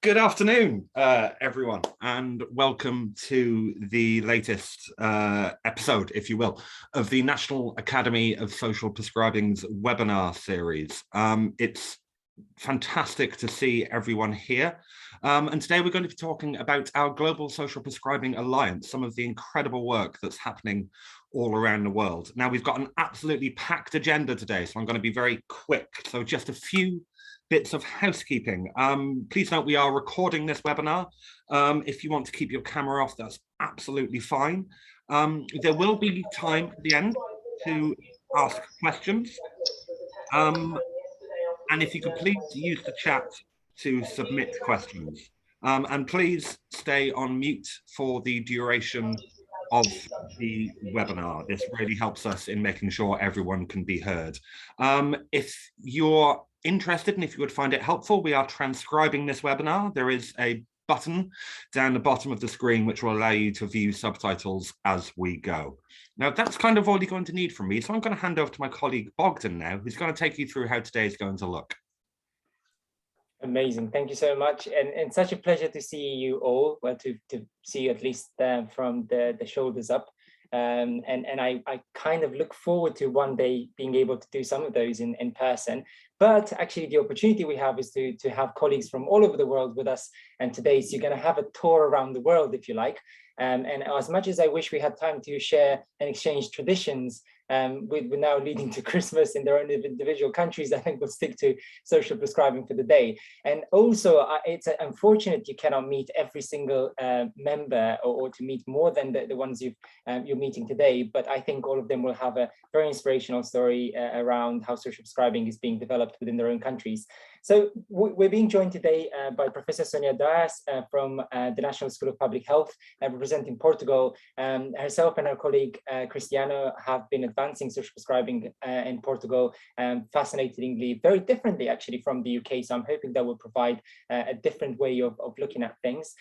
Good afternoon, everyone, and welcome to the latest episode, if you will, of the National Academy of Social Prescribing's webinar series. It's fantastic to see everyone here. And today we're going to be talking about our Global Social Prescribing Alliance, some of the incredible work that's happening all around the world. Now, we've got an absolutely packed agenda today, so I'm going to be very quick. So just a few bits of housekeeping. Please note we are recording this webinar. If you want to keep your camera off, that's absolutely fine. There will be time at the end to ask questions. And if you could please use the chat to submit questions. And please stay on mute for the duration of the webinar. This really helps us in making sure everyone can be heard. If you're interested and if you would find it helpful, we are transcribing this webinar. There is a button down the bottom of the screen which will allow you to view subtitles as we go. Now, that's kind of all you're going to need from me. So I'm going to hand over to my colleague Bogdan now, who's going to take you through how today is going to look. Amazing. Thank you so much. And such a pleasure to see you all, well, to see you at least from the shoulders up. And I kind of look forward to one day being able to do some of those in person. But actually, the opportunity we have is to have colleagues from all over the world with us. And today, so you're going to have a tour around the world, if you like. And as much as I wish we had time to share and exchange traditions, we're now leading to Christmas in their own individual countries, I think we'll stick to social prescribing for the day. And also, it's unfortunate you cannot meet every single member or to meet more than the ones you're meeting today. But I think all of them will have a very inspirational story around how social prescribing is being developed within their own countries. So we're being joined today by Professor Sonia Dias from the National School of Public Health, representing Portugal. Herself and her colleague Cristiano have been advancing social prescribing in Portugal, fascinatingly, very differently actually from the UK. So I'm hoping that will provide a different way of looking at things.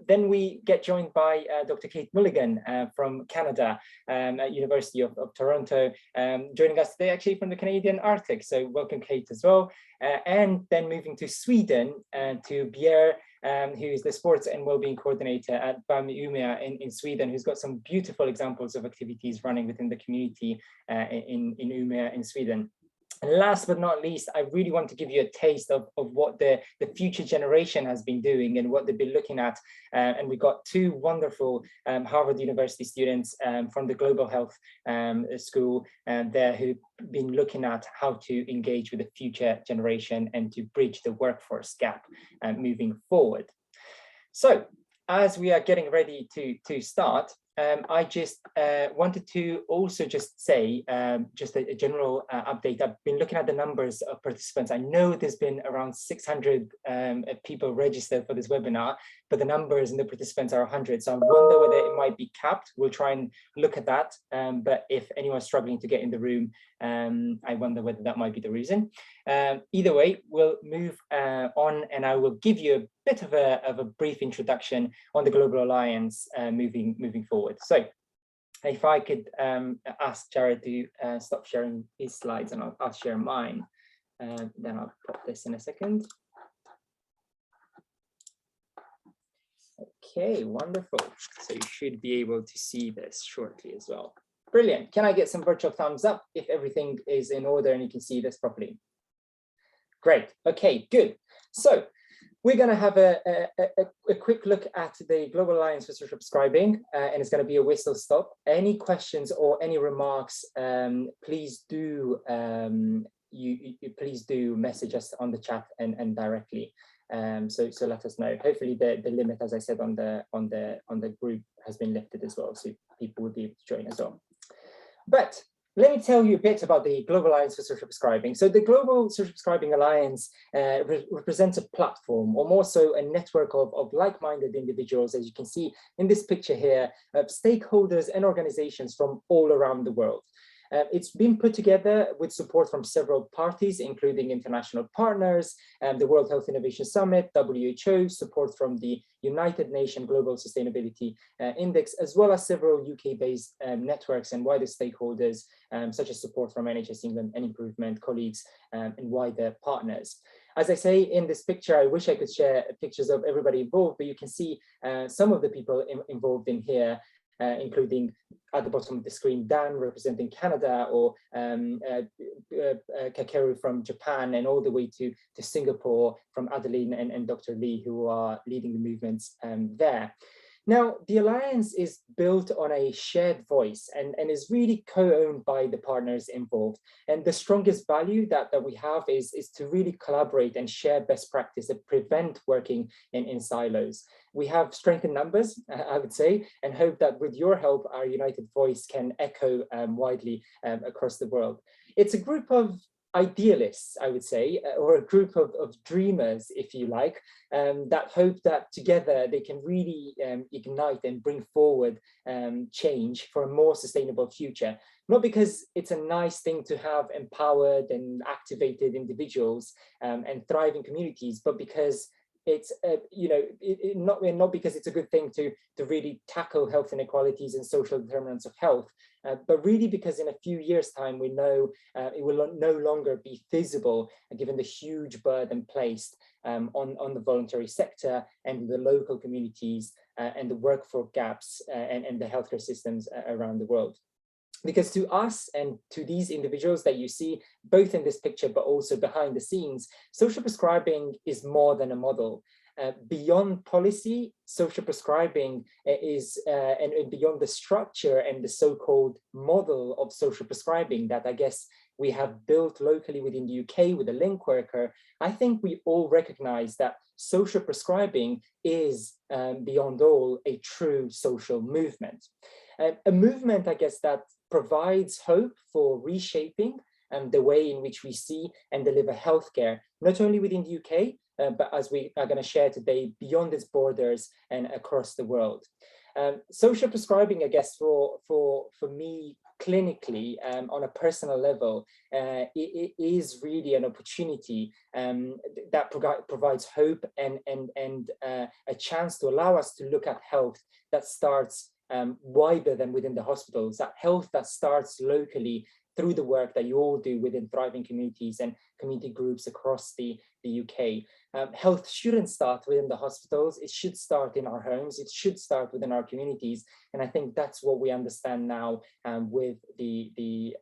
Then we get joined by Dr. Kate Mulligan from Canada at University of Toronto, joining us today actually from the Canadian Arctic. So welcome, Kate, as well. And then moving to Sweden to Pierre, who is the Sports and Wellbeing Coordinator at BAM Umeå in Sweden, who's got some beautiful examples of activities running within the community in Umeå in Sweden. And last but not least, I really want to give you a taste of what the future generation has been doing and what they've been looking at. And we got two wonderful Harvard University students from the Global Health School there who've been looking at how to engage with the future generation and to bridge the workforce gap moving forward. So as we are getting ready to start, I just wanted to also just say, just a general update. I've been looking at the numbers of participants. I know there's been around 600 people registered for this webinar, but the numbers and the participants are 100. So I wonder whether it might be capped. We'll try and look at that. But if anyone's struggling to get in the room, I wonder whether that might be the reason. Either way, we'll move on, and I will give you a bit of a brief introduction on the Global Alliance moving forward. So if I could ask Jared to stop sharing his slides, and I'll share mine, then I'll put this in a second. Okay, wonderful. So you should be able to see this shortly as well. Brilliant. Can I get some virtual thumbs up if everything is in order and you can see this properly? Great. Okay, good. So we're going to have a quick look at the Global Alliance for Social Prescribing, and it's going to be a whistle stop. Any questions or any remarks, please do please do message us on the chat and directly. So let us know. Hopefully the limit, as I said, on the group has been lifted as well, so people will be able to join as well. But let me tell you a bit about the Global Alliance for Social Prescribing. So the Global Social Prescribing Alliance represents a platform, or more so a network of like-minded individuals, as you can see in this picture here, of stakeholders and organizations from all around the world. It's been put together with support from several parties, including international partners, the World Health Innovation Summit, WHO, support from the United Nations Global Sustainability Index, as well as several UK-based networks and wider stakeholders, such as support from NHS England and Improvement colleagues and wider partners. As I say in this picture, I wish I could share pictures of everybody involved, but you can see some of the people involved in here, including at the bottom of the screen, Dan representing Canada, or Kakeru from Japan, and all the way to Singapore from Adeline and Dr. Lee, who are leading the movements there. Now, the Alliance is built on a shared voice and is really co-owned by the partners involved. And the strongest value that we have is to really collaborate and share best practice and prevent working in silos. We have strength in numbers, I would say, and hope that with your help, our united voice can echo widely across the world. It's a group of idealists, I would say, or a group of dreamers, if you like, that hope that together they can really ignite and bring forward change for a more sustainable future. Not because it's a nice thing to have empowered and activated individuals and thriving communities, but because it's not because it's a good thing to really tackle health inequalities and social determinants of health, but really because in a few years' time we know it will no longer be feasible, given the huge burden placed on the voluntary sector and the local communities and the workforce gaps and the healthcare systems around the world. Because to us and to these individuals that you see, both in this picture, but also behind the scenes, social prescribing is more than a model. Beyond policy, social prescribing is, and beyond the structure and the so-called model of social prescribing that I guess we have built locally within the UK with a link worker, I think we all recognize that social prescribing is, beyond all, a true social movement. A movement, I guess, that provides hope for reshaping the way in which we see and deliver healthcare, not only within the UK, but as we are going to share today, beyond its borders and across the world. Social prescribing, I guess, for me, clinically, on a personal level, it is really an opportunity that provides hope and a chance to allow us to look at health that starts wider than within the hospitals, that health that starts locally through the work that you all do within thriving communities and community groups across the UK. Health shouldn't start within the hospitals, it should start in our homes, it should start within our communities. And I think that's what we understand now with the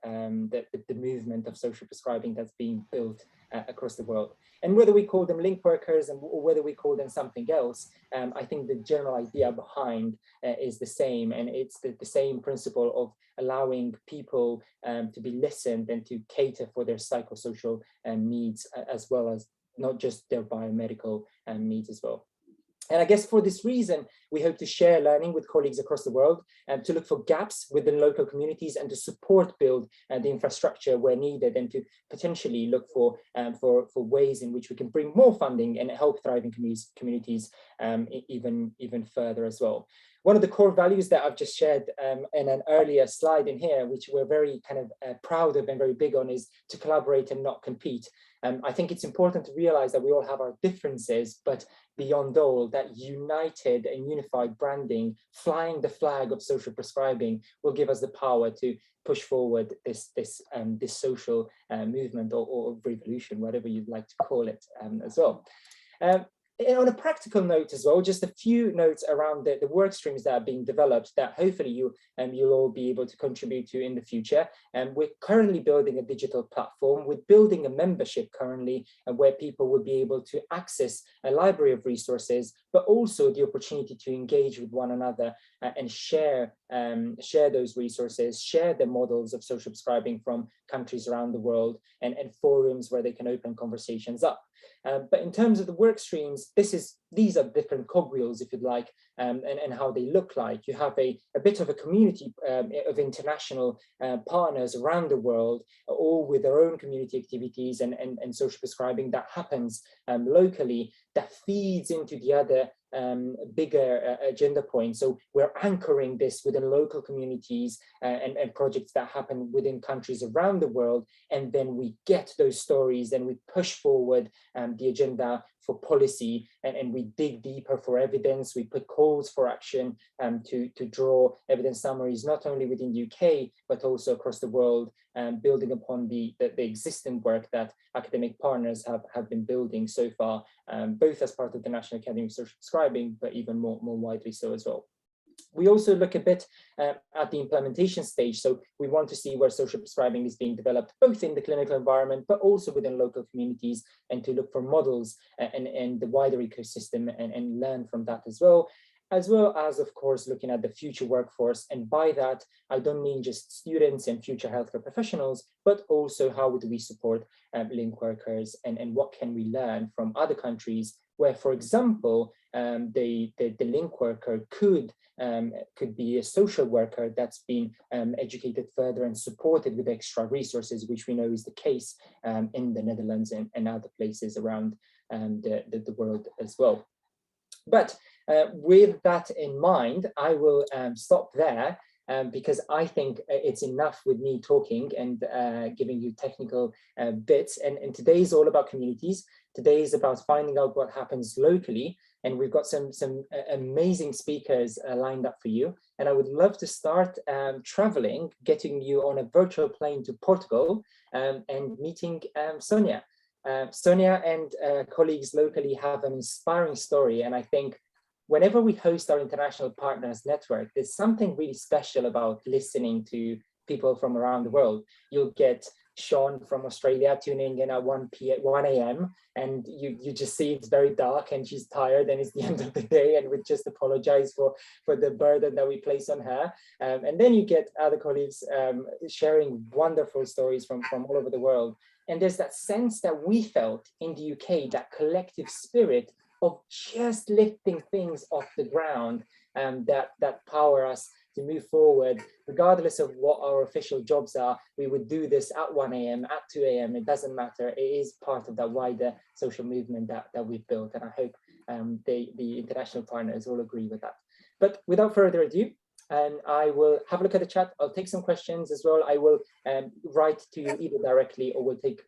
movement of social prescribing that's being built across the world. And whether we call them link workers or whether we call them something else, I think the general idea behind is the same, and it's the same principle of allowing people to be listened and to cater for their psychosocial needs, as well as not just their biomedical needs as well. And I guess for this reason, we hope to share learning with colleagues across the world and to look for gaps within local communities and to support build the infrastructure where needed, and to potentially look for ways in which we can bring more funding and help thriving communities even further as well. One of the core values that I've just shared in an earlier slide in here, which we're very kind of proud of and very big on, is to collaborate and not compete. I think it's important to realize that we all have our differences, but beyond all, that united and unified branding, flying the flag of social prescribing, will give us the power to push forward this social movement or revolution, whatever you'd like to call it as well. On a practical note as well, just a few notes around the work streams that are being developed that hopefully you'll all be able to contribute to in the future. We're currently building a digital platform. We're building a membership currently where people will be able to access a library of resources, but also the opportunity to engage with one another and share those resources, share the models of social prescribing from countries around the world, and forums where they can open conversations up. But in terms of the work streams, these are different cogwheels, if you'd like, and how they look like. You have a bit of a community of international partners around the world, all with their own community activities and social prescribing that happens locally, that feeds into the other bigger agenda points. So we're anchoring this within local communities and projects that happen within countries around the world, and then we get those stories and we push forward the agenda for policy, and we dig deeper for evidence. We put calls for action to draw evidence summaries, not only within the UK, but also across the world, building upon the existing work that academic partners have been building so far, both as part of the National Academy of Social Prescribing, but even more widely so as well. We also look a bit at the implementation stage. So we want to see where social prescribing is being developed, both in the clinical environment, but also within local communities, and to look for models and the wider ecosystem and learn from that as well as, of course, looking at the future workforce. And by that, I don't mean just students and future healthcare professionals, but also how do we support link workers, and what can we learn from other countries where, for example, the link worker could be a social worker that's been educated further and supported with extra resources, which we know is the case in the Netherlands and other places around the world as well. But with that in mind, I will stop there because I think it's enough with me talking and giving you technical bits. And today is all about communities. Today is about finding out what happens locally. And we've got some amazing speakers lined up for you. And I would love to start traveling, getting you on a virtual plane to Portugal and meeting Sonia. Sonia and colleagues locally have an inspiring story. And I think whenever we host our international partners network, there's something really special about listening to people from around the world. You'll get Sean from Australia tuning in at 1 a.m. and you just see it's very dark and she's tired and it's the end of the day, and we just apologize for the burden that we place on her. And then you get other colleagues sharing wonderful stories from all over the world. And there's that sense that we felt in the UK, that collective spirit of just lifting things off the ground that power us to move forward, regardless of what our official jobs are. We would do this at 1 a.m., at 2 a.m., it doesn't matter. It is part of that wider social movement that we've built. And I hope the international partners all agree with that. But without further ado, I will have a look at the chat. I'll take some questions as well. I will write to you either directly, or we'll take,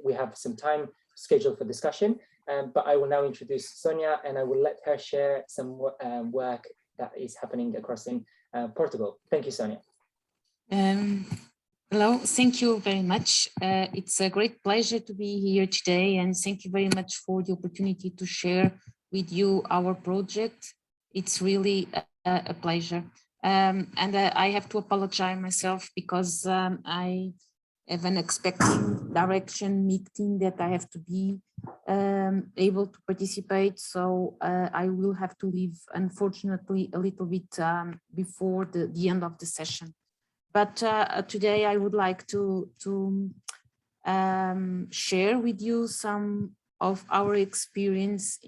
we have some time scheduled for discussion. But I will now introduce Sonia, and I will let her share some work that is happening across in Portugal. Thank you, Sonia. Hello, thank you very much. It's a great pleasure to be here today, and thank you very much for the opportunity to share with you our project. It's really a pleasure. And I have to apologize myself because I have an expecting direction meeting that I have to be able to participate. So I will have to leave, unfortunately, a little bit before the end of the session. But today I would like to share with you some of our experience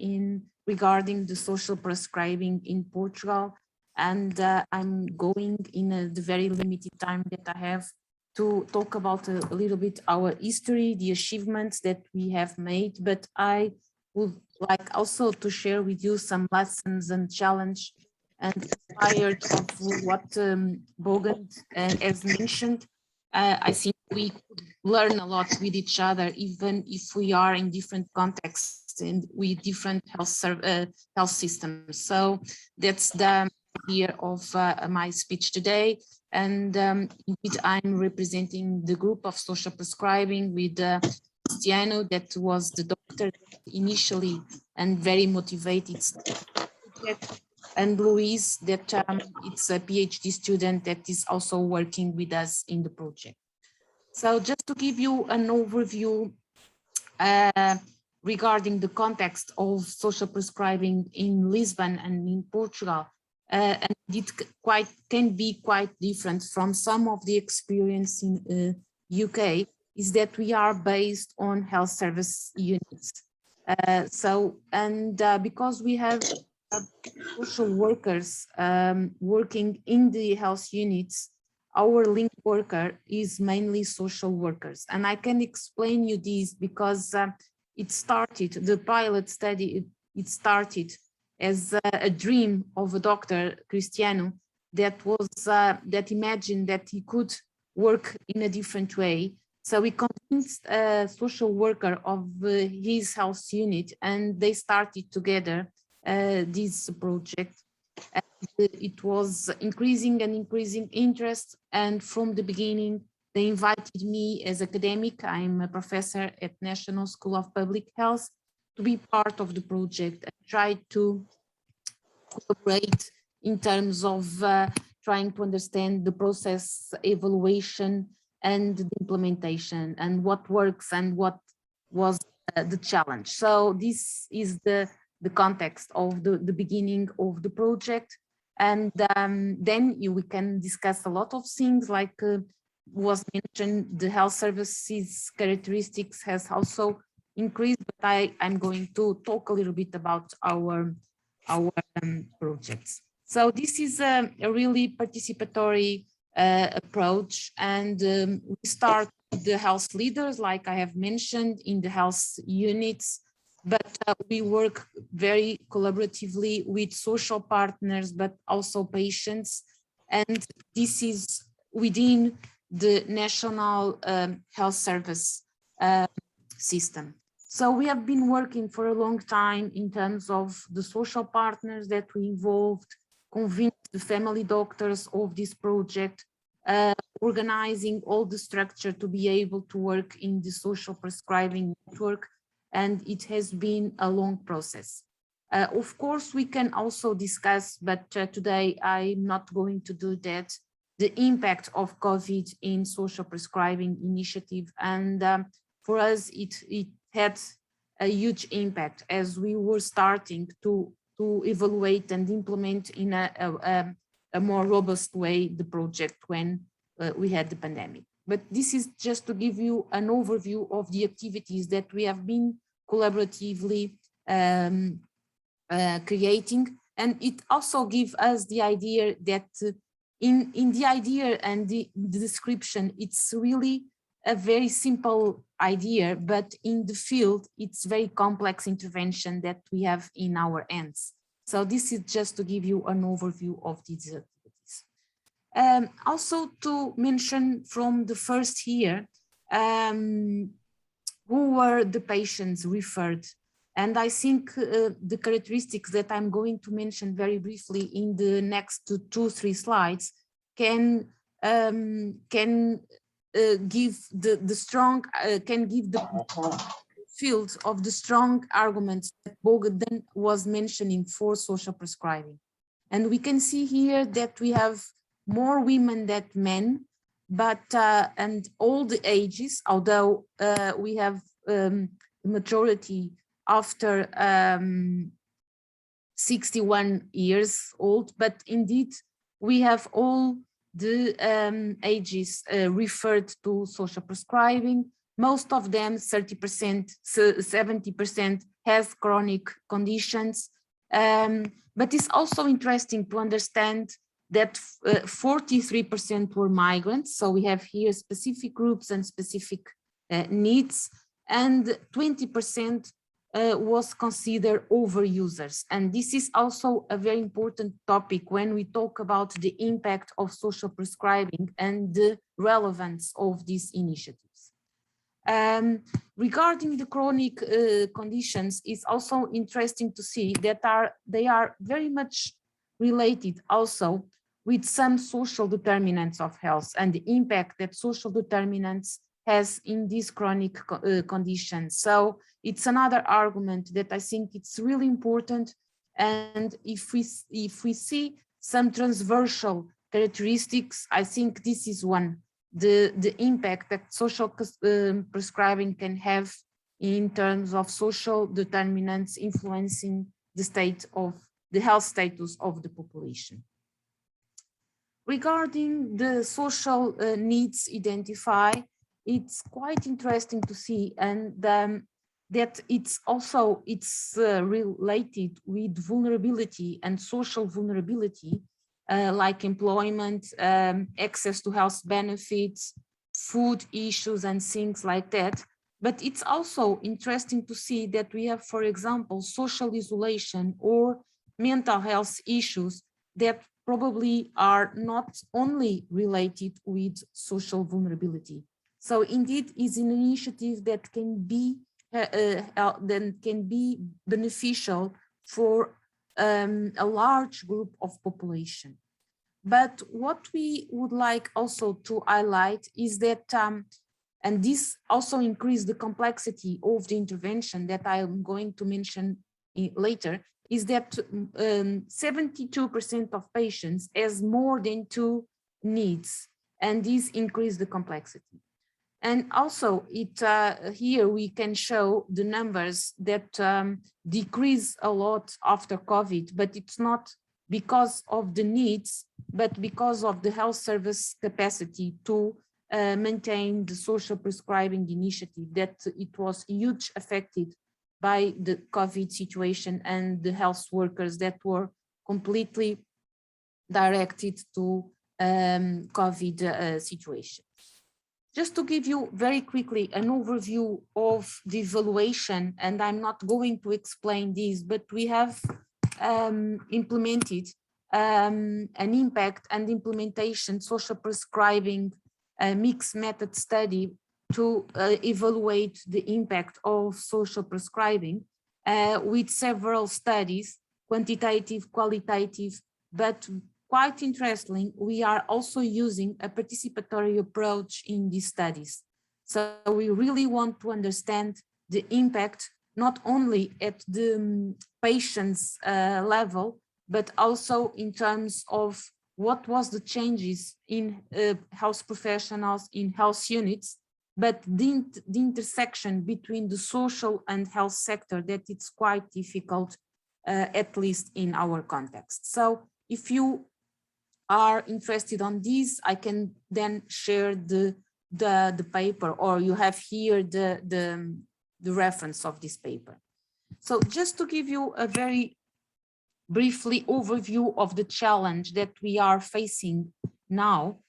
regarding the social prescribing in Portugal. And I'm going in the very limited time that I have to talk about a little bit our history, the achievements that we have made, but I would like also to share with you some lessons and challenge, and inspired of what Bogan has mentioned. I think we could learn a lot with each other, even if we are in different contexts and with different health systems. So that's the idea of my speech today. And indeed, I'm representing the group of social prescribing with Cristiano, that was the doctor initially and very motivated, and Luis, that it's a PhD student that is also working with us in the project. So just to give you an overview regarding the context of social prescribing in Lisbon and in Portugal, and it can be quite different from some of the experience in UK, is that we are based on health service units. Because we have social workers working in the health units, our link worker is mainly social workers. And I can explain you this because it started, the pilot study, it started as a dream of a doctor, Cristiano, that imagined that he could work in a different way. So we convinced a social worker of his health unit, and they started together this project. And it was increasing and increasing interest. And from the beginning, they invited me as academic. I'm a professor at National School of Public Health to be part of the project and try to collaborate in terms of trying to understand the process evaluation and the implementation and what works and what was the challenge. So this is the context of the beginning of the project. And then we can discuss a lot of things like was mentioned, the health services characteristics has also increased, but I'm going to talk a little bit about our projects. So this is a really participatory approach, and we start with the health leaders, like I have mentioned, in the health units, but we work very collaboratively with social partners, but also patients, and this is within the national health service system. So we have been working for a long time in terms of the social partners that we involved, convinced the family doctors of this project, organizing all the structure to be able to work in the social prescribing network, and it has been a long process. Of course, we can also discuss, but today I'm not going to do that, the impact of COVID in social prescribing initiative. And for us, it had a huge impact as we were starting to evaluate and implement in a more robust way the project when we had the pandemic. But this is just to give you an overview of the activities that we have been collaboratively creating. And it also gives us the idea that in the idea and the description, it's really a very simple idea, but in the field, it's very complex intervention that we have in our hands. So this is just to give you an overview of these activities. Also to mention from the first year, who were the patients referred. And I think the characteristics that I'm going to mention very briefly in the next 2-3 slides can give the strong, can give the field of the strong arguments that Bogdan was mentioning for social prescribing. And we can see here that we have more women than men, but and all the ages, although we have majority after 61 years old, but indeed we have all the ages referred to social prescribing. Most of them, 30%, 70% has chronic conditions. But it's also interesting to understand that 43% were migrants. So we have here specific groups and specific needs, and 20% was considered overusers. And this is also a very important topic when we talk about the impact of social prescribing and the relevance of these initiatives. Regarding the chronic conditions, it's also interesting to see that they are very much related also with some social determinants of health and the impact that social determinants has in these chronic conditions. So it's another argument that I think it's really important. And if we see some transversal characteristics, I think this is one, the impact that social prescribing can have in terms of social determinants influencing the state of the health status of the population. Regarding the social needs identified, it's quite interesting to see, and that it's related with vulnerability and social vulnerability, like employment, access to health benefits, food issues, and things like that. But it's also interesting to see that we have, for example, social isolation or mental health issues that probably are not only related with social vulnerability. So indeed, it's an initiative that can be beneficial for a large group of population. But what we would like also to highlight is that, and this also increased the complexity of the intervention that I am going to mention later, is that 72% of patients has more than 2 needs, and this increased the complexity. And also here we can show the numbers that decrease a lot after COVID, but it's not because of the needs, but because of the health service capacity to maintain the social prescribing initiative, that it was huge affected by the COVID situation and the health workers that were completely directed to COVID situation. Just to give you very quickly an overview of the evaluation, and I'm not going to explain this, but we have implemented an impact and implementation social prescribing mixed method study to evaluate the impact of social prescribing with several studies, quantitative, qualitative, but quite interesting, we are also using a participatory approach in these studies. So we really want to understand the impact, not only at the patient's level, but also in terms of what was the changes in health professionals, in health units, but the intersection between the social and health sector, that it's quite difficult, at least in our context. So if you are interested on this, I can then share the paper, or you have here the reference of this paper. So just to give you a very briefly overview of the challenge that we are facing now.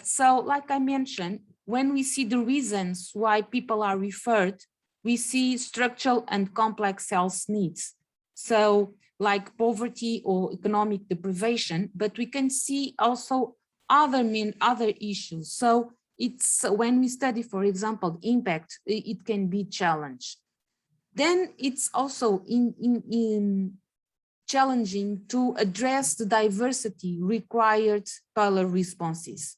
So like I mentioned, when we see the reasons why people are referred, we see structural and complex health needs. So like poverty or economic deprivation, but we can see also other issues. So it's when we study, for example, impact, it can be challenged. Then it's also in challenging to address the diversity required tailored responses.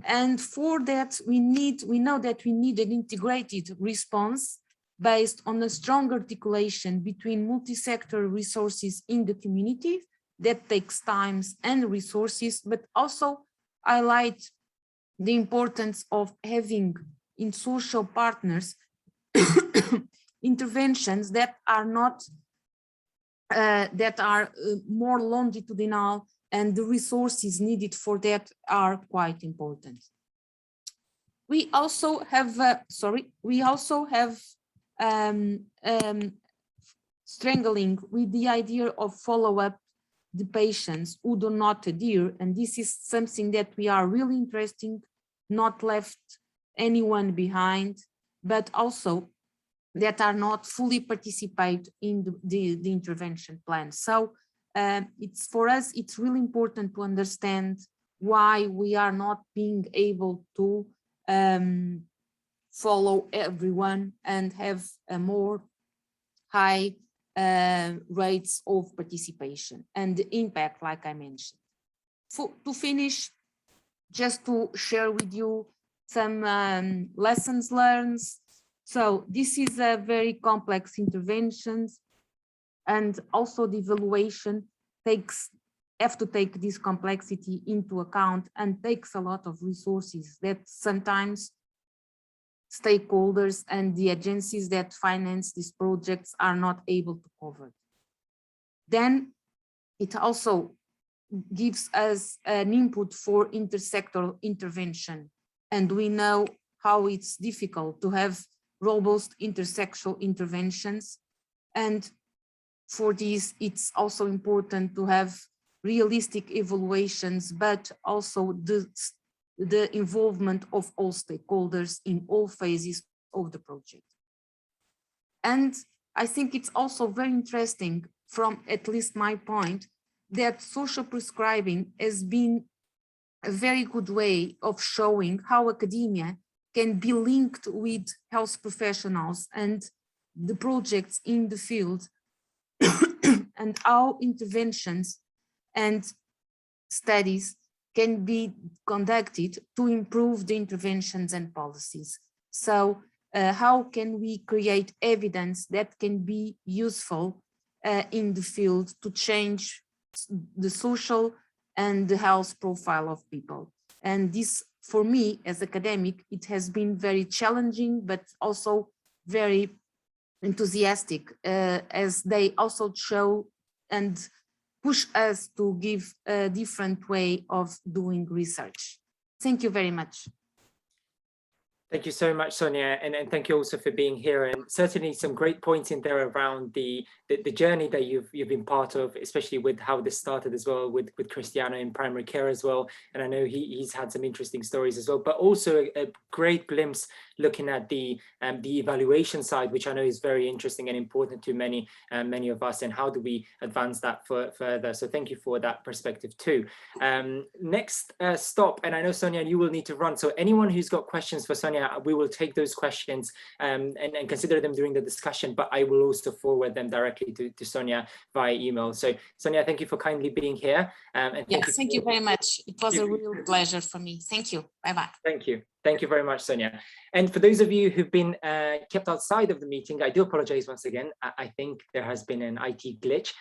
And for that, we know that we need an integrated response based on a strong articulation between multi-sector resources in the community that takes time and resources, but also highlight the importance of having in social partners interventions that are not more longitudinal, and the resources needed for that are quite important. We also have strangling with the idea of follow-up the patients who do not adhere, and this is something that we are really interested, not left anyone behind, but also that are not fully participate in the intervention plan. So it's for us, it's really important to understand why we are not being able to follow everyone and have a more high rates of participation and the impact, like I mentioned. To finish, just to share with you some lessons learned. So this is a very complex interventions, and also the evaluation have to take this complexity into account and takes a lot of resources that sometimes stakeholders and the agencies that finance these projects are not able to cover. Then it also gives us an input for intersectoral intervention, and we know how it's difficult to have robust intersectoral interventions, and for this it's also important to have realistic evaluations, but also the involvement of all stakeholders in all phases of the project. And I think it's also very interesting, from at least my point, that social prescribing has been a very good way of showing how academia can be linked with health professionals and the projects in the field, and how interventions and studies can be conducted to improve the interventions and policies. So how can we create evidence that can be useful in the field to change the social and the health profile of people? And this, for me as academic, it has been very challenging, but also very enthusiastic, as they also show and push us to give a different way of doing research. Thank you very much. Thank you so much, Sonia, and thank you also for being here. And certainly some great points in there around the journey that you've been part of, especially with how this started as well with Cristiano in primary care as well. And I know he's had some interesting stories as well, but also a great glimpse looking at the evaluation side, which I know is very interesting and important to many of us, and how do we advance that further. So thank you for that perspective too. Next stop, and I know Sonia, you will need to run. So anyone who's got questions for Sonia, we will take those questions and consider them during the discussion, but I will also forward them directly to Sonia via email. So Sonia, thank you for kindly being here. And thank you very much. It was a real pleasure for me. Thank you. Bye-bye. Thank you. Thank you very much, Sonia. And for those of you who've been kept outside of the meeting, I do apologize once again. I think there has been an IT glitch.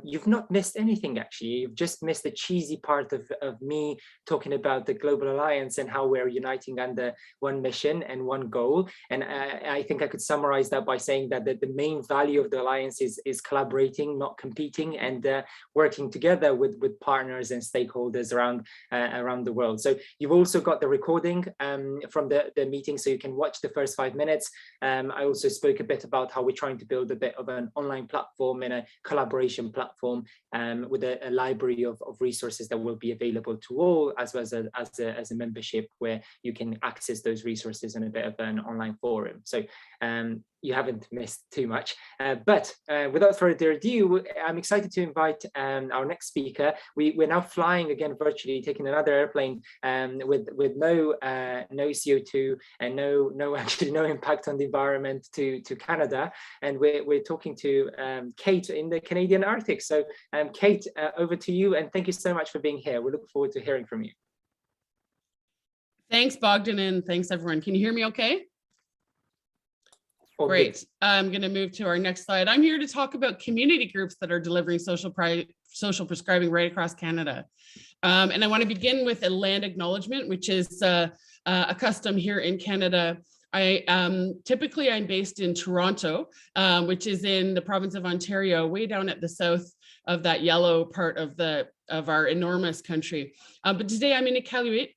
You've not missed anything, actually. You've just missed the cheesy part of me talking about the Global Alliance and how we're uniting under one mission and one goal. And I think I could summarize that by saying that the main value of the Alliance is collaborating, not competing, and working together with partners and stakeholders around the world. So you've also got the recording from the meeting, so you can watch the first 5 minutes. I also spoke a bit about how we're trying to build a bit of an online platform and a collaboration platform with a library of resources that will be available to all, as well as a membership where you can access those resources in a bit of an online forum. So you haven't missed too much. But without further ado, I'm excited to invite our next speaker. We're now flying again virtually, taking another airplane with no CO2 and no impact on the environment to Canada. And we're talking to Kate in the Canadian Arctic. So Kate, over to you, and thank you so much for being here. We look forward to hearing from you. Thanks, Bogdan, and thanks everyone. Can you hear me okay? Great. I'm going to move to our next slide. I'm here to talk about community groups that are delivering social prescribing right across Canada. And I want to begin with a land acknowledgement, which is a custom here in Canada. Typically I'm based in Toronto, which is in the province of Ontario, way down at the south of that yellow part of our enormous country. But today I'm in Iqaluit,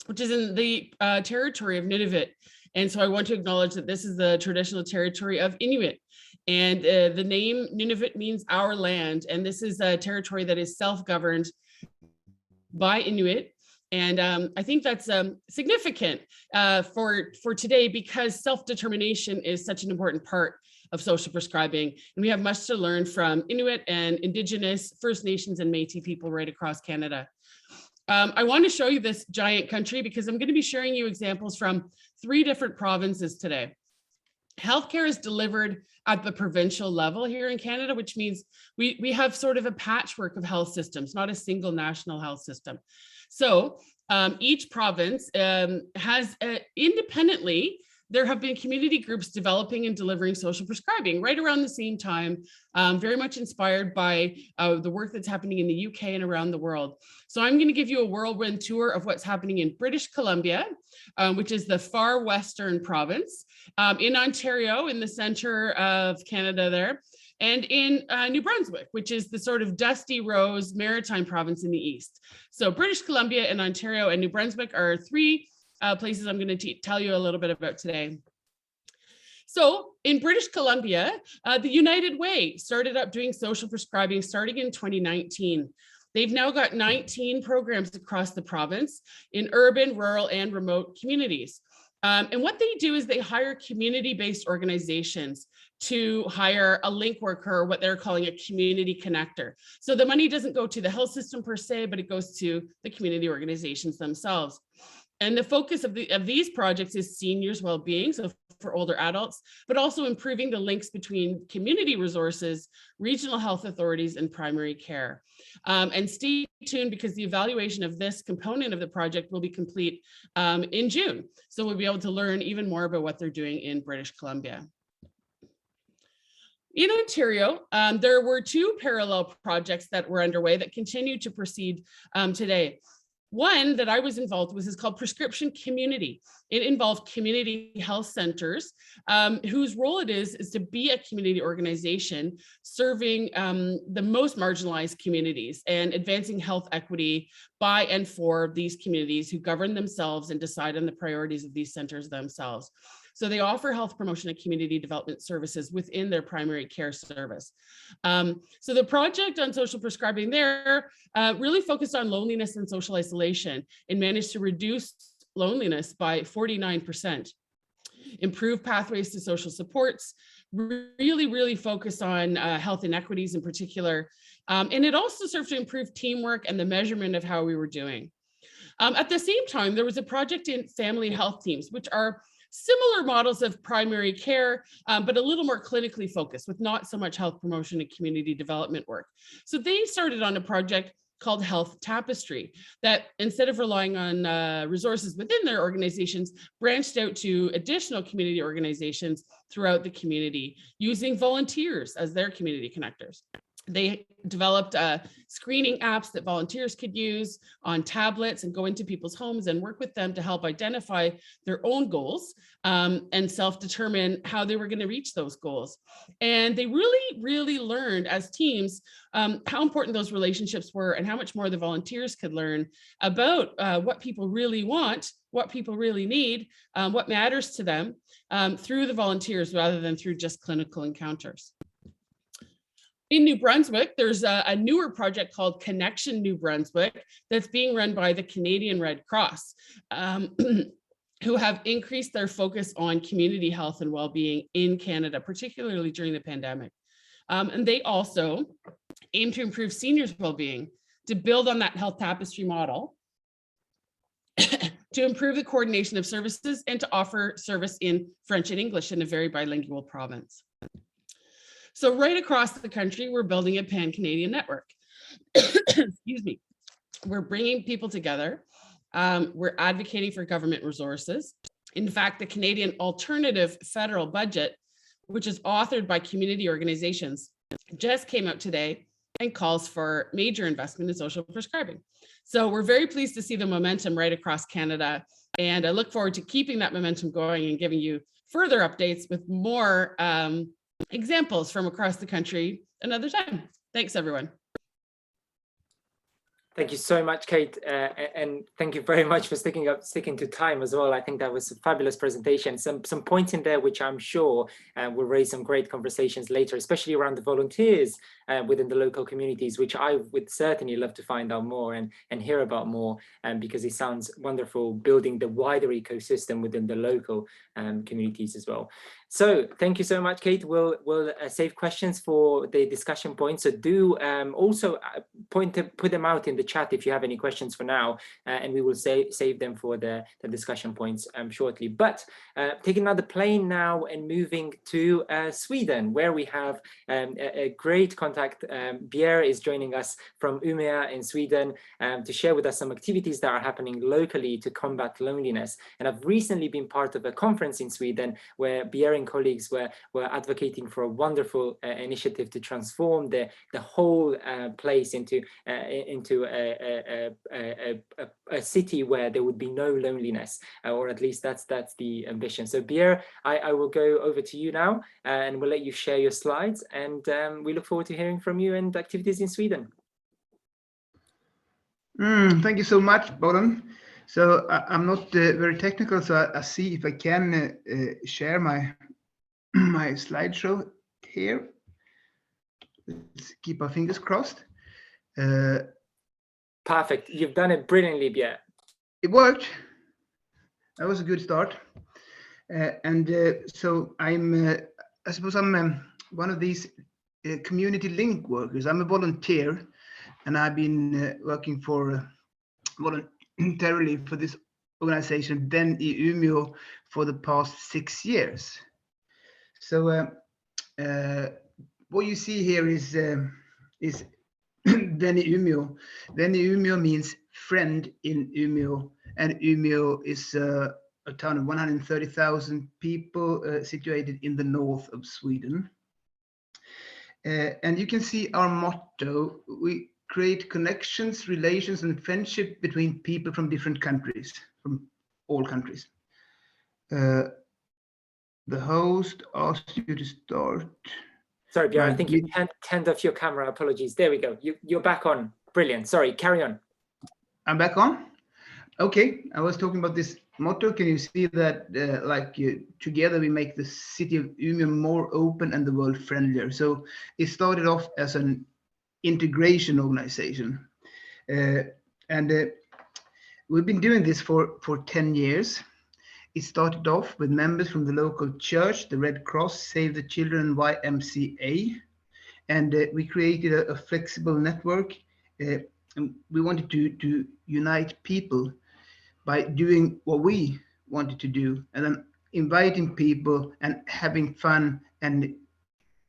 which is in the territory of Nunavut. And so I want to acknowledge that this is the traditional territory of Inuit. And the name Nunavut means our land. And this is a territory that is self-governed by Inuit. And I think that's significant for today, because self-determination is such an important part of social prescribing. And we have much to learn from Inuit and Indigenous, First Nations, and Métis people right across Canada. I want to show you this giant country because I'm going to be sharing you examples from 3 different provinces today. Healthcare is delivered at the provincial level here in Canada, which means we have sort of a patchwork of health systems, not a single national health system. So each province has independently, there have been community groups developing and delivering social prescribing right around the same time, very much inspired by the work that's happening in the UK and around the world. So I'm going to give you a whirlwind tour of what's happening in British Columbia, which is the far western province, in Ontario, in the center of Canada there, and in New Brunswick, which is the sort of Dusty Rose Maritime province in the east. So British Columbia and Ontario and New Brunswick are 3 places I'm going to tell you a little bit about today. So in British Columbia, the United Way started up doing social prescribing starting in 2019. They've now got 19 programs across the province in urban, rural, and remote communities. And what they do is they hire community-based organizations to hire a link worker, or what they're calling a community connector. So the money doesn't go to the health system per se, but it goes to the community organizations themselves. And the focus of these projects is seniors' well-being, so for older adults, but also improving the links between community resources, regional health authorities, and primary care. And stay tuned, because the evaluation of this component of the project will be complete in June. So we'll be able to learn even more about what they're doing in British Columbia. In Ontario, there were two parallel projects that were underway that continue to proceed today. One that I was involved with is called Prescription Community. It involved community health centers whose role it is to be a community organization serving the most marginalized communities and advancing health equity by and for these communities who govern themselves and decide on the priorities of these centers themselves. So they offer health promotion and community development services within their primary care service. So the project on social prescribing there really focused on loneliness and social isolation and managed to reduce loneliness by 49%, improve pathways to social supports, really focused on health inequities in particular. And it also served to improve teamwork and the measurement of how we were doing. At the same time, there was a project in family health teams, which are similar models of primary care, but a little more clinically focused with not so much health promotion and community development work. So they started on a project called Health Tapestry that, instead of relying on resources within their organizations, branched out to additional community organizations throughout the community using volunteers as their community connectors. They developed screening apps that volunteers could use on tablets and go into people's homes and work with them to help identify their own goals and self-determine how they were going to reach those goals. And they really learned as teams how important those relationships were and how much more the volunteers could learn about what people really want, what people really need, what matters to them through the volunteers rather than through just clinical encounters. In New Brunswick, there's a newer project called Connection New Brunswick that's being run by the Canadian Red Cross, who have increased their focus on community health and well-being in Canada, particularly during the pandemic. And they also aim to improve seniors' well-being, to build on that health tapestry model, to improve the coordination of services, and to offer service in French and English in a very bilingual province. So right across the country, we're building a pan-Canadian network. Excuse me. We're bringing people together. We're advocating for government resources. In fact, the Canadian Alternative Federal Budget, which is authored by community organizations, just came out today and calls for major investment in social prescribing. So we're very pleased to see the momentum right across Canada. And I look forward to keeping that momentum going and giving you further updates with more examples from across the country another time. Thanks, everyone. Thank you so much, Kate, and thank you very much for sticking to time as well. I think that was a fabulous presentation. Some points in there which I'm sure will raise some great conversations later, especially around the volunteers within the local communities, which I would certainly love to find out more and hear about more, because it sounds wonderful, building the wider ecosystem within the local communities as well. So thank you so much, Kate. We'll save questions for the discussion points. So do also put them out in the chat if you have any questions for now, and we will save them for the discussion points shortly. But taking another plane now and moving to Sweden, where we have a great contact. Pierre is joining us from Umeå in Sweden to share with us some activities that are happening locally to combat loneliness. And I've recently been part of a conference in Sweden where Pierre and colleagues were advocating for a wonderful initiative to transform the whole place into a city where there would be no loneliness, or at least that's the ambition. So Pierre, I will go over to you now, and we'll let you share your slides, and we look forward to hearing from you and activities in Sweden. Thank you so much, Bolan. So I'm not very technical, so I see if I can share my slideshow here. Let's keep our fingers crossed. Perfect. You've done it brilliantly, Pierre. It worked. That was a good start. So I suppose I'm one of these community link workers. I'm a volunteer, and I've been working for voluntarily for this organization then in Umeå for the past 6 years. So what you see here is then in Umeå. Then Umeå means friend in Umeå, and Umeå is a town of 130,000 people situated in the north of Sweden. And you can see our motto: we create connections, relations, and friendship between people from different countries, from all countries. The host asked you to start. Sorry, Björn, I think you turned off your camera. Apologies. There we go. You're back on. Brilliant. Sorry, carry on. I'm back on. Okay, I was talking about this motto. Can you see that together we make the city of Umeå more open and the world friendlier? So it started off as an integration organization. And we've been doing this for 10 years. It started off with members from the local church, the Red Cross, Save the Children, YMCA. And we created a flexible network. And we wanted to unite people by doing what we wanted to do, and then inviting people and having fun and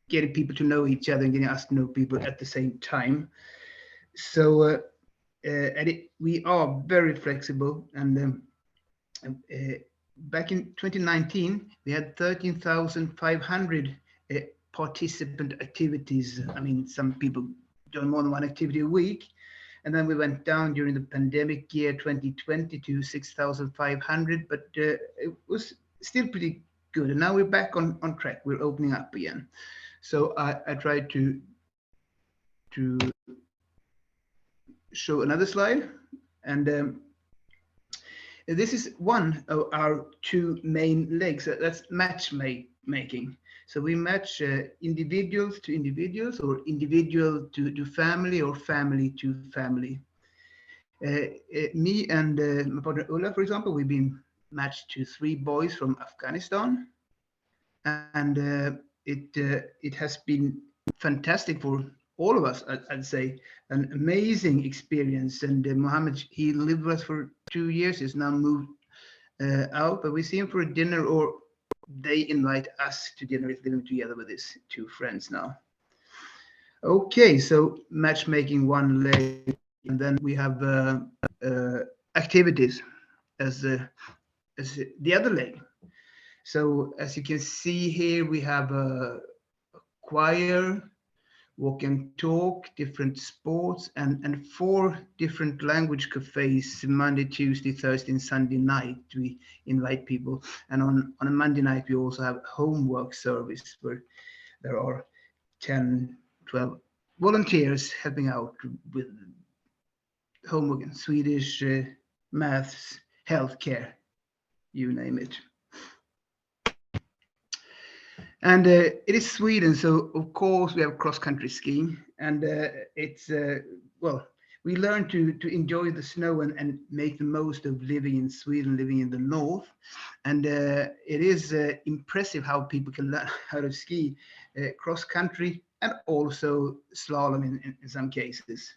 getting people to know each other and getting us to know people at the same time. So we are very flexible. And back in 2019, we had 13,500 participant activities. I mean, some people doing more than one activity a week. And then we went down during the pandemic year 2020 to 6,500, but it was still pretty good. And now we're back on track. We're opening up again. So I tried to show another slide. And this is one of our two main legs. That's matchmaking. So we match individuals to individuals, or individual to family, or family to family. Me and my partner Ulla, for example, we've been matched to 3 boys from Afghanistan. And it has been fantastic for all of us, I'd say. An amazing experience. And Mohammed, he lived with us for 2 years. He's now moved out, but we see him for a dinner, or they invite us to dinner. We're living together with his 2 friends now. Okay, so matchmaking one leg, and then we have activities as the other leg. So as you can see here, we have a choir, walk and talk, different sports, and 4 different language cafes. Monday, Tuesday, Thursday, and Sunday night we invite people. And on a Monday night we also have homework service, where there are 10, 12 volunteers helping out with homework in Swedish, maths, healthcare, you name it. And it is Sweden, so of course we have cross-country skiing, and it's well, we learn to enjoy the snow and make the most of living in Sweden, living in the north. And it is impressive how people can learn how to ski cross-country and also slalom in some cases.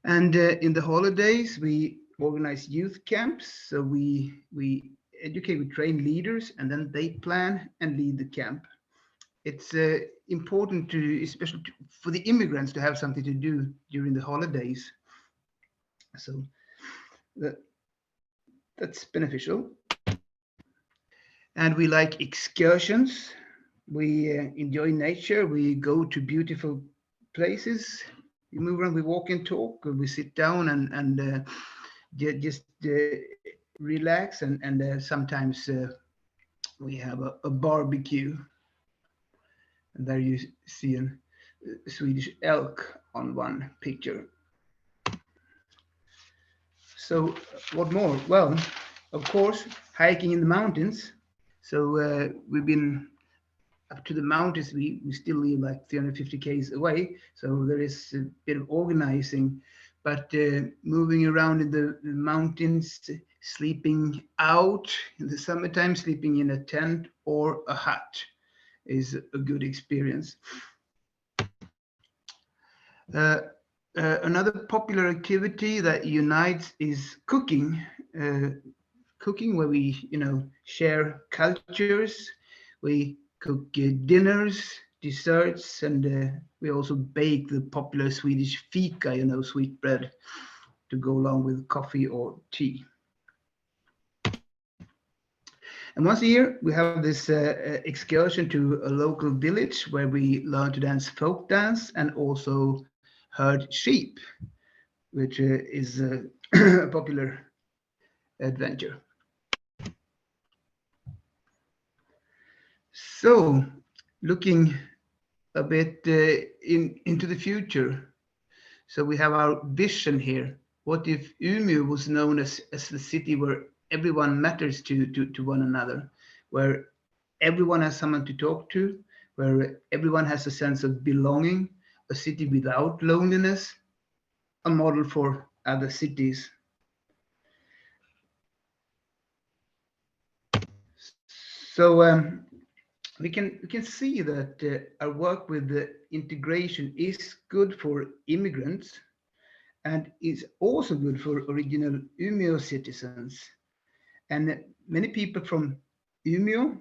And in the holidays we organize youth camps, so we educate, we train leaders, and then they plan and lead the camp. It's important to, especially for the immigrants, to have something to do during the holidays. So that's beneficial. And we like excursions. We enjoy nature. We go to beautiful places. We move around, we walk and talk, we sit down and just relax, and sometimes we have a barbecue. And there you see a Swedish elk on one picture. So what more? Well, of course, hiking in the mountains. So we've been up to the mountains. We still live like 350 km away, so there is a bit of organizing. But moving around in the mountains, sleeping out in the summertime, sleeping in a tent or a hut is a good experience. Another popular activity that unites is cooking. Cooking, where we, share cultures. We cook dinners, desserts, and we also bake the popular Swedish fika, sweet bread, to go along with coffee or tea. And once a year, we have this excursion to a local village where we learn to dance folk dance and also herd sheep, which is a popular adventure. So, looking a bit into the future. So we have our vision here. What if Umeå was known as the city where everyone matters to one another, where everyone has someone to talk to, where everyone has a sense of belonging, a city without loneliness, a model for other cities. So we can see that our work with the integration is good for immigrants and is also good for original Umeå citizens. And many people from Umeå,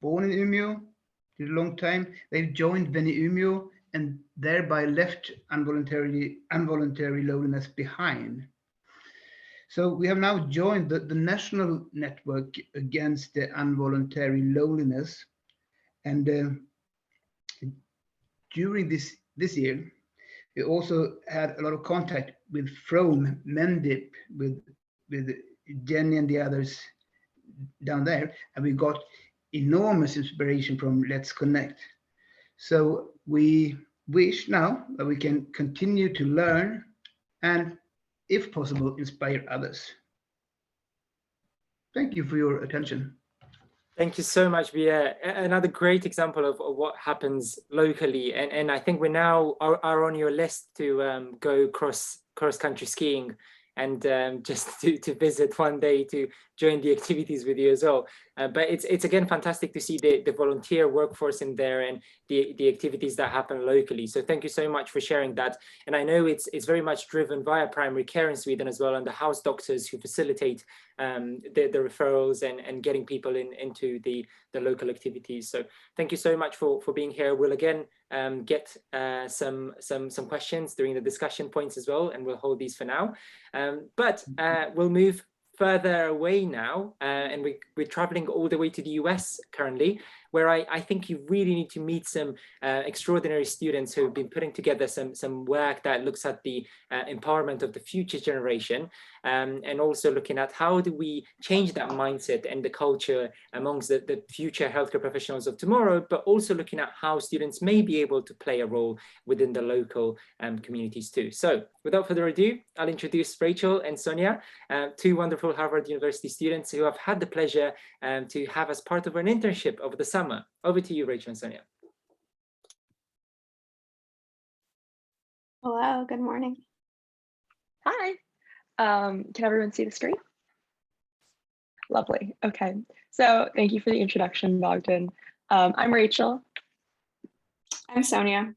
born in Umeå, for a long time, they've joined Veni Umeå and thereby left involuntary loneliness behind. So we have now joined the national network against the involuntary loneliness. And during this year, we also had a lot of contact with From, Mendip, with Jenny and the others down there, and we got enormous inspiration from Let's Connect. So we wish now that we can continue to learn and, if possible, inspire others. Thank you for your attention. Thank you so much, Bia. Another great example of what happens locally. And I think we now are on your list to go cross-country skiing and just to visit one day to join the activities with you as well. But it's again fantastic to see the volunteer workforce in there and the activities that happen locally. So thank you so much for sharing that. And I know it's very much driven via primary care in Sweden as well, and the house doctors who facilitate the referrals and getting people into the local activities. So thank you so much for being here. We'll again get some questions during the discussion points as well, and we'll hold these for now. But we'll move further away now, and we're traveling all the way to the US currently, where I think you really need to meet some extraordinary students who have been putting together some work that looks at the empowerment of the future generation, and also looking at how do we change that mindset and the culture amongst the future healthcare professionals of tomorrow, but also looking at how students may be able to play a role within the local communities too. So without further ado, I'll introduce Rachel and Sonia, two wonderful Harvard University students who have had the pleasure to have as part of an internship over the summer. Over to you, Rachel and Sonia. Hello, good morning. Hi. Can everyone see the screen? Lovely. Okay. So thank you for the introduction, Bogdan. I'm Rachel. I'm Sonia.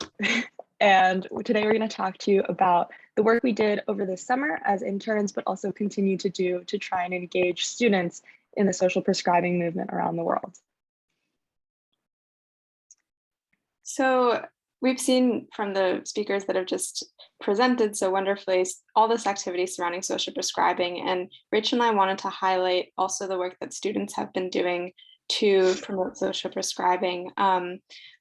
And today we're going to talk to you about the work we did over the summer as interns, but also continue to do to try and engage students in the social prescribing movement around the world. So we've seen from the speakers that have just presented so wonderfully all this activity surrounding social prescribing, and Rachel and I wanted to highlight also the work that students have been doing to promote social prescribing.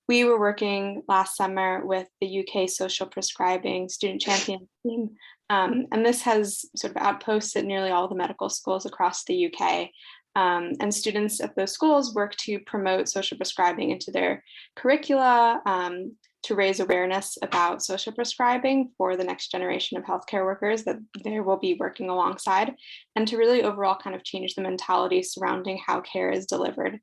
We were working last summer with the UK Social Prescribing Student Champions team, and this has sort of outposts at nearly all the medical schools across the UK. And students at those schools work to promote social prescribing into their curricula, to raise awareness about social prescribing for the next generation of healthcare workers that they will be working alongside, and to really overall kind of change the mentality surrounding how care is delivered.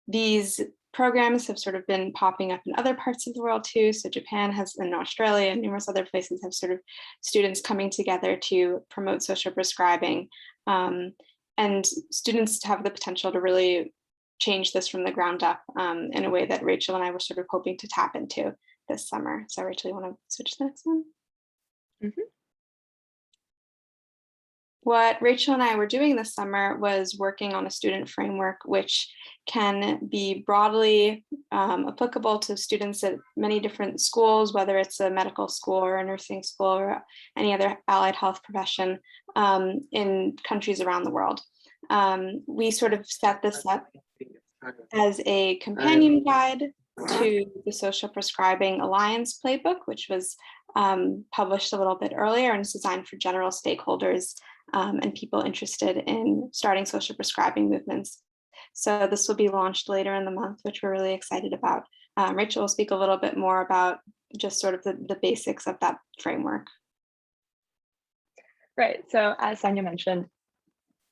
These programs have sort of been popping up in other parts of the world too. So Japan has, and Australia and numerous other places have sort of students coming together to promote social prescribing. And students have the potential to really change this from the ground up in a way that Rachel and I were sort of hoping to tap into. this summer. So Rachel, you want to switch to the next one? Mhm. What Rachel and I were doing this summer was working on a student framework which can be broadly applicable to students at many different schools, whether it's a medical school or a nursing school or any other allied health profession in countries around the world. We sort of set this up as a companion guide to the Social Prescribing Alliance playbook, which was published a little bit earlier and is designed for general stakeholders and people interested in starting social prescribing movements. So this will be launched later in the month, which we're really excited about. Rachel will speak a little bit more about just sort of the basics of that framework. Right, so as Sanya mentioned,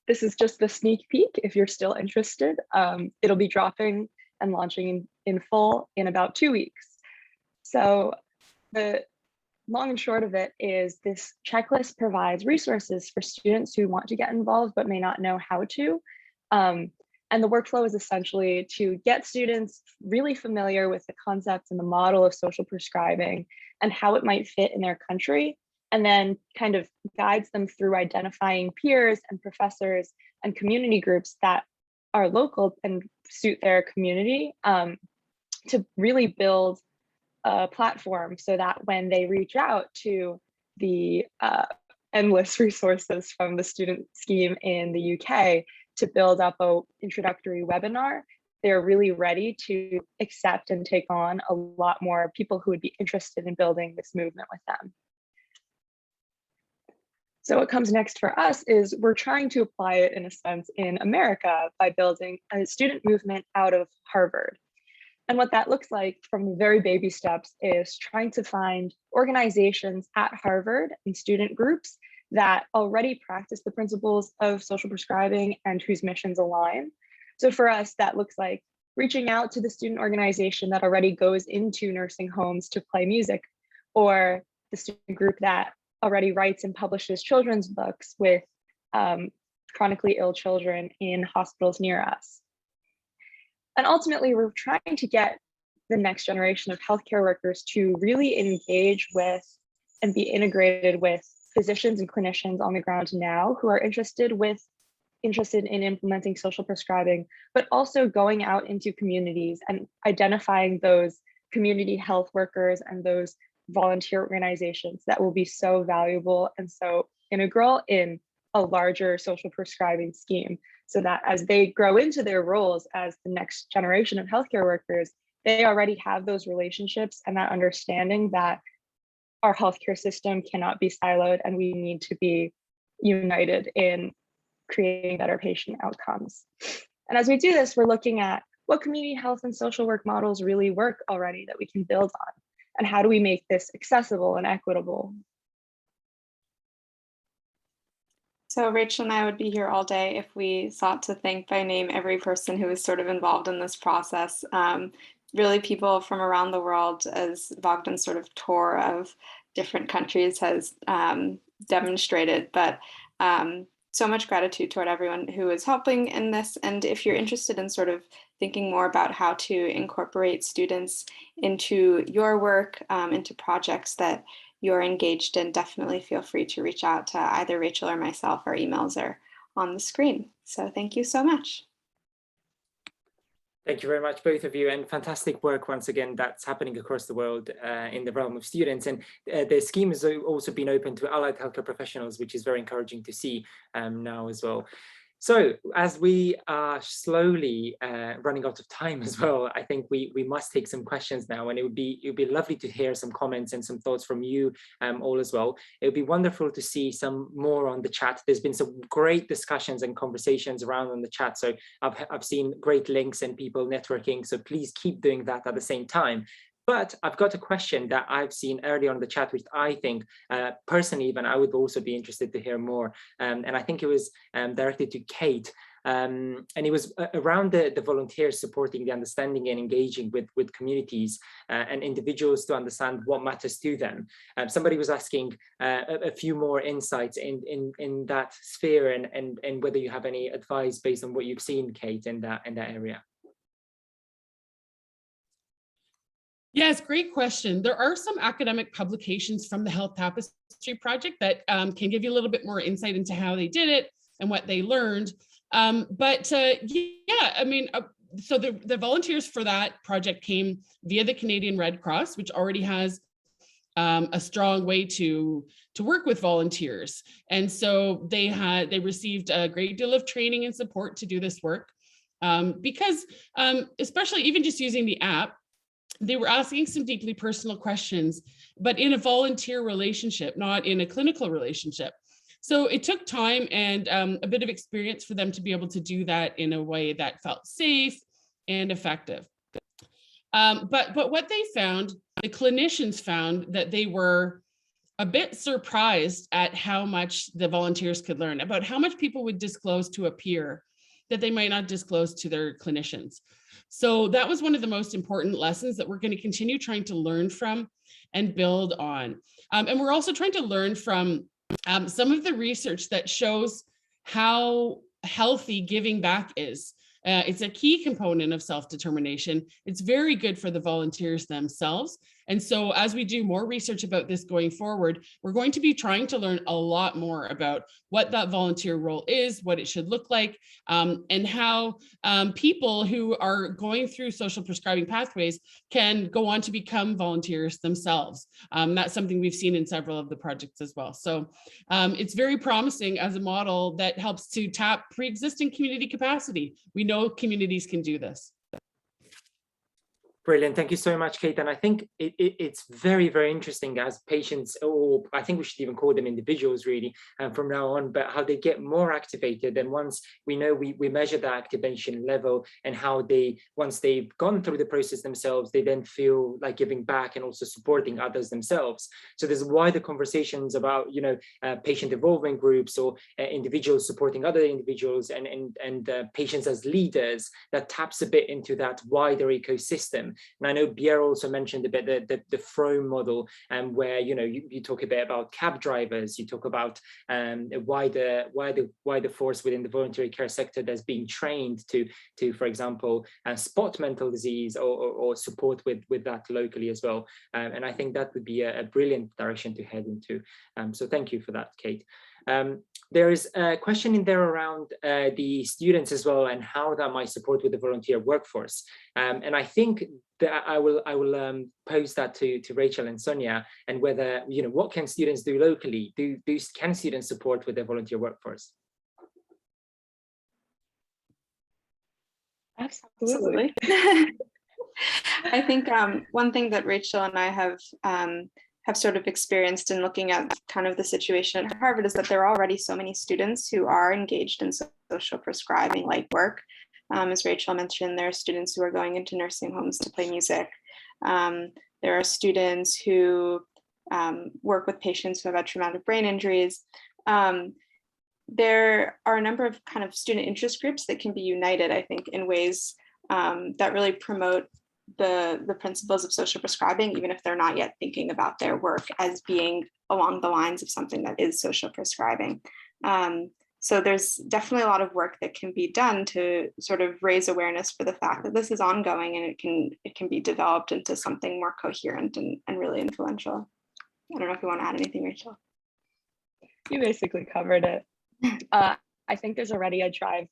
this is just the sneak peek. If you're still interested, it'll be dropping and launching in full in about 2 weeks. So the long and short of it is this checklist provides resources for students who want to get involved but may not know how to. And the workflow is essentially to get students really familiar with the concepts and the model of social prescribing and how it might fit in their country, and then kind of guides them through identifying peers and professors and community groups that are local and suit their community to really build a platform so that when they reach out to the endless resources from the student scheme in the UK to build up an introductory webinar, they're really ready to accept and take on a lot more people who would be interested in building this movement with them. So what comes next for us is we're trying to apply it in a sense in America by building a student movement out of Harvard. And what that looks like from the very baby steps is trying to find organizations at Harvard and student groups that already practice the principles of social prescribing and whose missions align. So for us, that looks like reaching out to the student organization that already goes into nursing homes to play music, or the student group that already writes and publishes children's books with chronically ill children in hospitals near us. And ultimately, we're trying to get the next generation of healthcare workers to really engage with and be integrated with physicians and clinicians on the ground now who are interested in implementing social prescribing, but also going out into communities and identifying those community health workers and those volunteer organizations that will be so valuable and so integral in a larger social prescribing scheme, so that as they grow into their roles as the next generation of healthcare workers, they already have those relationships and that understanding that our healthcare system cannot be siloed and we need to be united in creating better patient outcomes. And as we do this, we're looking at what community health and social work models really work already that we can build on, and how do we make this accessible and equitable. So Rachel and I would be here all day if we sought to thank by name every person who is sort of involved in this process. Really people from around the world, as Bogdan's sort of tour of different countries has demonstrated, but so much gratitude toward everyone who is helping in this. And if you're interested in sort of thinking more about how to incorporate students into your work, into projects that you're engaged in, definitely feel free to reach out to either Rachel or myself. Our emails are on the screen. So thank you so much. Thank you very much, both of you, and fantastic work once again that's happening across the world in the realm of students. And the scheme has also been open to allied healthcare professionals, which is very encouraging to see now as well. So as we are slowly running out of time as well, I think we must take some questions now, and it would be lovely to hear some comments and some thoughts from you all as well. It would be wonderful to see some more on the chat. There's been some great discussions and conversations around on the chat. So I've seen great links and people networking. So please keep doing that at the same time. But I've got a question that I've seen earlier on the chat, which I think personally, even I would also be interested to hear more. And I think it was directed to Kate. And it was around the volunteers supporting the understanding and engaging with communities and individuals to understand what matters to them. Somebody was asking a few more insights in that sphere and whether you have any advice based on what you've seen, Kate, in that area. Yes, great question. There are some academic publications from the Health Tapestry Project that can give you a little bit more insight into how they did it and what they learned. Yeah, I mean, so the volunteers for that project came via the Canadian Red Cross, which already has a strong way to work with volunteers. And so they received a great deal of training and support to do this work because especially even just using the app, they were asking some deeply personal questions, but in a volunteer relationship, not in a clinical relationship. So it took time and a bit of experience for them to be able to do that in a way that felt safe and effective. But what they found, the clinicians found that they were a bit surprised at how much the volunteers could learn, about how much people would disclose to a peer that they might not disclose to their clinicians. So that was one of the most important lessons that we're going to continue trying to learn from and build on. And we're also trying to learn from some of the research that shows how healthy giving back is. It's a key component of self-determination. It's very good for the volunteers themselves. And so as we do more research about this going forward, we're going to be trying to learn a lot more about what that volunteer role is, what it should look like, and how people who are going through social prescribing pathways can go on to become volunteers themselves. That's something we've seen in several of the projects as well. So it's very promising as a model that helps to tap pre-existing community capacity. We know communities can do this. Brilliant. Thank you so much, Kate. And I think it's very, very interesting as patients, or I think we should even call them individuals really from now on, but how they get more activated. And once we know we measure the activation level and how they, once they've gone through the process themselves, they then feel like giving back and also supporting others themselves. So there's wider conversations about, patient involvement groups or individuals supporting other individuals and patients as leaders that taps a bit into that wider ecosystem. And I know Pierre also mentioned a bit the FROM model, where you talk a bit about cab drivers, you talk about a wider force within the voluntary care sector that's being trained to for example, spot mental disease or support with that locally as well. And I think that would be a brilliant direction to head into. So thank you for that, Kate. There is a question in there around the students as well and how that might support with the volunteer workforce. And I think that I will pose that to Rachel and Sonia, and whether, what can students do locally? Can students support with their volunteer workforce? Absolutely. I think one thing that Rachel and I have sort of experienced in looking at kind of the situation at Harvard is that there are already so many students who are engaged in social prescribing like work. As Rachel mentioned, there are students who are going into nursing homes to play music. There are students who work with patients who have had traumatic brain injuries. There are a number of kind of student interest groups that can be united, I think, in ways that really promote the principles of social prescribing, even if they're not yet thinking about their work as being along the lines of something that is social prescribing. So there's definitely a lot of work that can be done to sort of raise awareness for the fact that this is ongoing and it can be developed into something more coherent and really influential. I don't know if you want to add anything, Rachel. You basically covered it. I think there's already a drive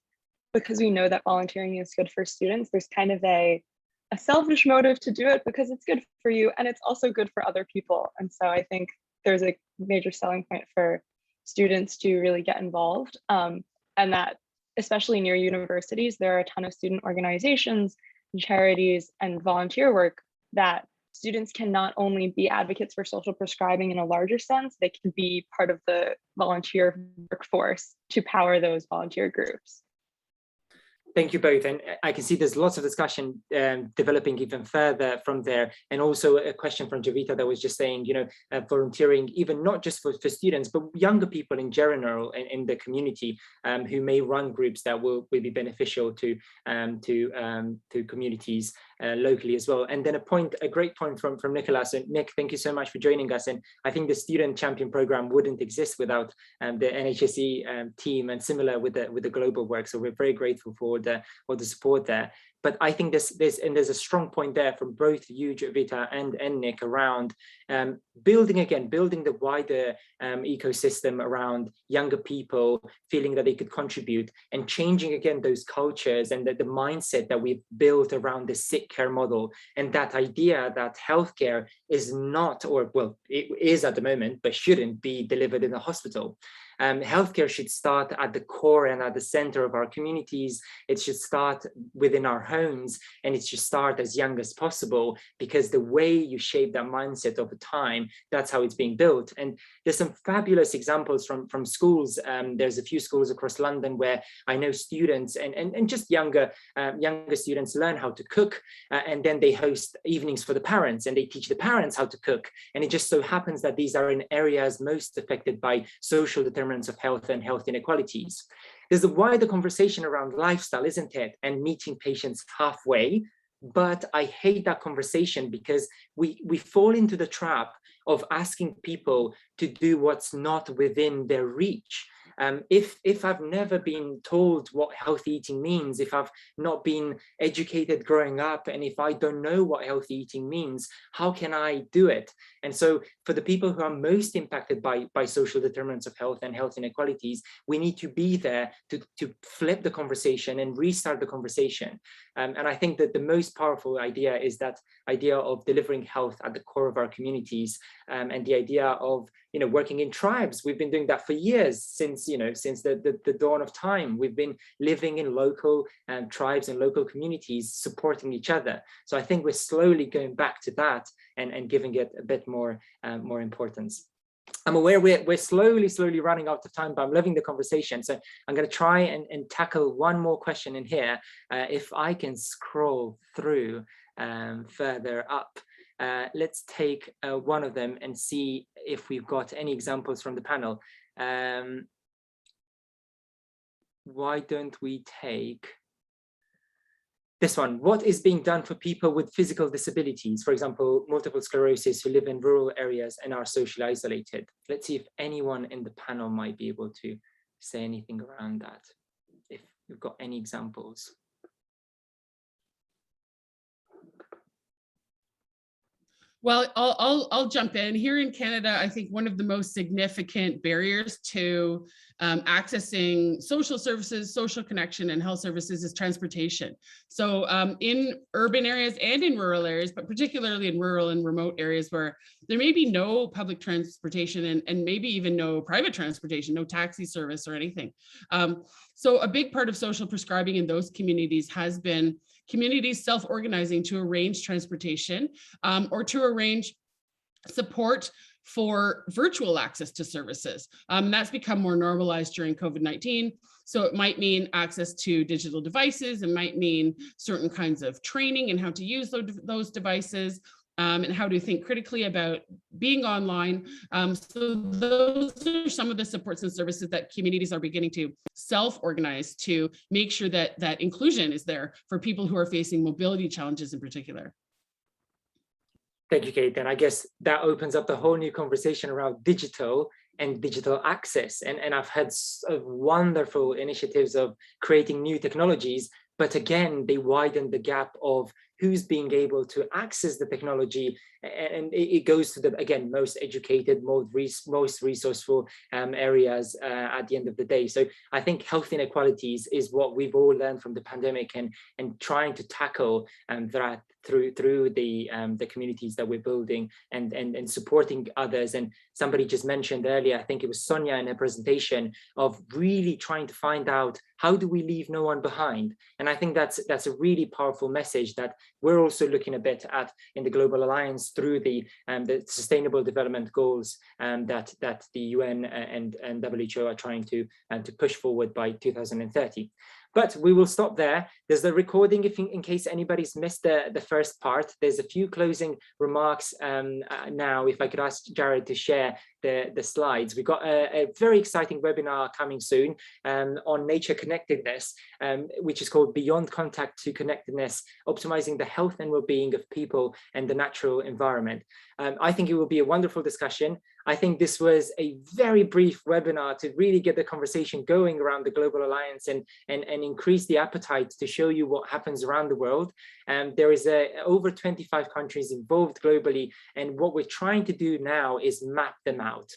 because we know that volunteering is good for students. There's kind of a selfish motive to do it because it's good for you and it's also good for other people. And so I think there's a major selling point for students to really get involved, and that especially near universities, there are a ton of student organizations and charities and volunteer work that students can not only be advocates for social prescribing in a larger sense, they can be part of the volunteer workforce to power those volunteer groups. Thank you both. And I can see there's lots of discussion developing even further from there. And also a question from Jovita that was just saying, volunteering, even not just for students, but younger people in general in the community who may run groups that will be beneficial to communities locally as well. And then a great point from Nicholas. And Nick, thank you so much for joining us. And I think the Student Champion Program wouldn't exist without the NHSE team, and similar with the global work. So we're very grateful for the support there. But I think there's a strong point there from both you, Jovita, and Nick around building the wider ecosystem around younger people feeling that they could contribute, and changing again those cultures and the mindset that we've built around the sick care model, and that idea that healthcare is not, or well, it is at the moment, but shouldn't be delivered in a hospital. Healthcare should start at the core and at the center of our communities. It should start within our homes, and it should start as young as possible, because the way you shape that mindset over time, that's how it's being built. And there's some fabulous examples from schools. There's a few schools across London where I know students and just younger students learn how to cook, and then they host evenings for the parents, and they teach the parents how to cook. And it just so happens that these are in areas most affected by social determinants of health and health inequalities. There's a wider conversation around lifestyle, isn't it? And meeting patients halfway. But I hate that conversation, because we fall into the trap of asking people to do what's not within their reach. If I've never been told what healthy eating means, if I've not been educated growing up, and if I don't know what healthy eating means, how can I do it? And so for the people who are most impacted by social determinants of health and health inequalities, we need to be there to flip the conversation and restart the conversation. And I think that the most powerful idea is that idea of delivering health at the core of our communities, and the idea of working in tribes. We've been doing that for years, since the dawn of time. We've been living in local tribes and local communities, supporting each other. So I think we're slowly going back to that and giving it a bit more importance. I'm aware we're slowly running out of time, but I'm loving the conversation. So I'm going to try and tackle one more question in here. If I can scroll through further up. Let's take one of them and see if we've got any examples from the panel. Why don't we take this one? What is being done for people with physical disabilities, for example, multiple sclerosis, who live in rural areas and are socially isolated? Let's see if anyone in the panel might be able to say anything around that, if you've got any examples. Well, I'll jump in. Here in Canada, I think one of the most significant barriers to accessing social services, social connection, and health services is transportation. So in urban areas and in rural areas, but particularly in rural and remote areas where there may be no public transportation and maybe even no private transportation, no taxi service or anything. So a big part of social prescribing in those communities has been communities self-organizing to arrange transportation or to arrange support for virtual access to services. That's become more normalized during COVID-19. So it might mean access to digital devices. It might mean certain kinds of training and how to use those devices. And how to think critically about being online. So those are some of the supports and services that communities are beginning to self-organize to make sure that that inclusion is there for people who are facing mobility challenges in particular. Thank you, Kate. And I guess that opens up the whole new conversation around digital and digital access. And I've had wonderful initiatives of creating new technologies, but again, they widen the gap of who's being able to access the technology, and it goes to the, again, most educated, most resourceful areas at the end of the day. So I think health inequalities is what we've all learned from the pandemic, and trying to tackle that through the communities that we're building and supporting others. And somebody just mentioned earlier, I think it was Sonia in her presentation, of really trying to find out how do we leave no one behind. And I think that's a really powerful message that we're also looking a bit at in the Global Alliance through the Sustainable Development Goals that the UN and WHO are trying to push forward by 2030. But we will stop there. There's the recording in case anybody's missed the first part. There's a few closing remarks now. If I could ask Jared to share the slides. We've got a very exciting webinar coming soon on nature connectedness, which is called Beyond Contact to Connectedness, Optimizing the Health and Wellbeing of People and the Natural Environment. I think it will be a wonderful discussion. I think this was a very brief webinar to really get the conversation going around the Global Alliance and increase the appetite to show you what happens around the world. There is over 25 countries involved globally, and what we're trying to do now is map them out.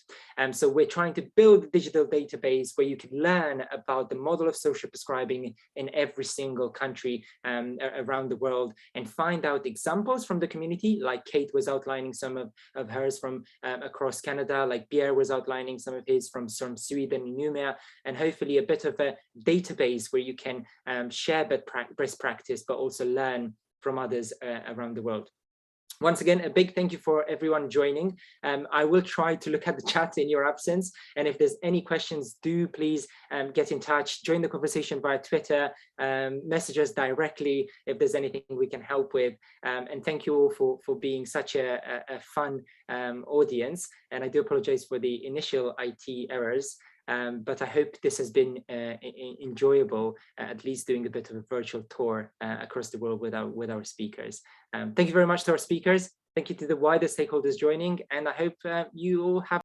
So we're trying to build a digital database where you can learn about the model of social prescribing in every single country around the world, and find out examples from the community, like Kate was outlining some of hers from across Canada, like Pierre was outlining some of his from Sweden and Umeå, and hopefully a bit of a database where you can share best practice, but also learn from others around the world. Once again, a big thank you for everyone joining. I will try to look at the chat in your absence. And if there's any questions, do please get in touch, join the conversation via Twitter, message us directly if there's anything we can help with. And thank you all for being such a fun audience. And I do apologize for the initial IT errors. But I hope this has been enjoyable, at least doing a bit of a virtual tour across the world with our speakers. Thank you very much to our speakers. Thank you to the wider stakeholders joining, and I hope you all have